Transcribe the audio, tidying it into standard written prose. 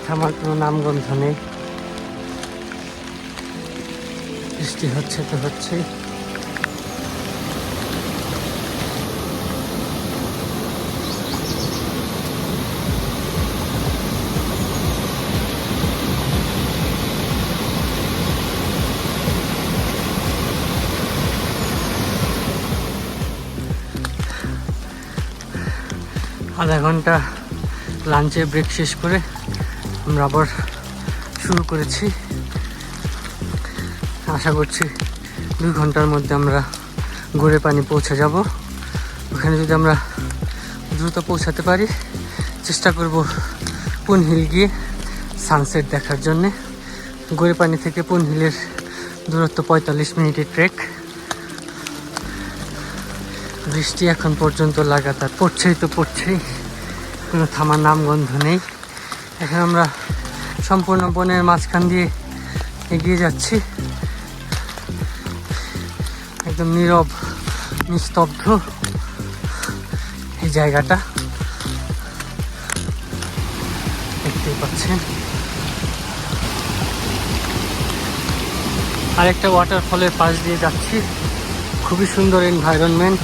থামার কোনো নামগন্ধ নেই। বৃষ্টি হচ্ছে তো হচ্ছেই। আধা ঘন্টা লাঞ্চের ব্রেক শেষ করে আমরা আবার শুরু করেছি। আশা করছি 2 ঘন্টার মধ্যে আমরা গোড়েপানি পৌঁছে যাব। ওখানে যদি আমরা দ্রুত পৌঁছাতে পারি, চেষ্টা করব পুন হিল গিয়ে সানসেট দেখার জন্যে। গোড়েপানি থেকে পুন হিলের দূরত্ব 45 মিনিটের ট্রেক। বৃষ্টি এখন পর্যন্ত লাগাতার পড়ছেই তো পড়ছেই, কোনো থামার নামগন্ধ নেই। এখন আমরা সম্পূর্ণ বনের মাঝখান দিয়ে এগিয়ে যাচ্ছি। একদম নীরব নিস্তব্ধ এই জায়গাটা, দেখতেই পাচ্ছেন। আরেকটা ওয়াটারফলের পাশ দিয়ে যাচ্ছি। খুবই সুন্দর এনভায়রনমেন্ট।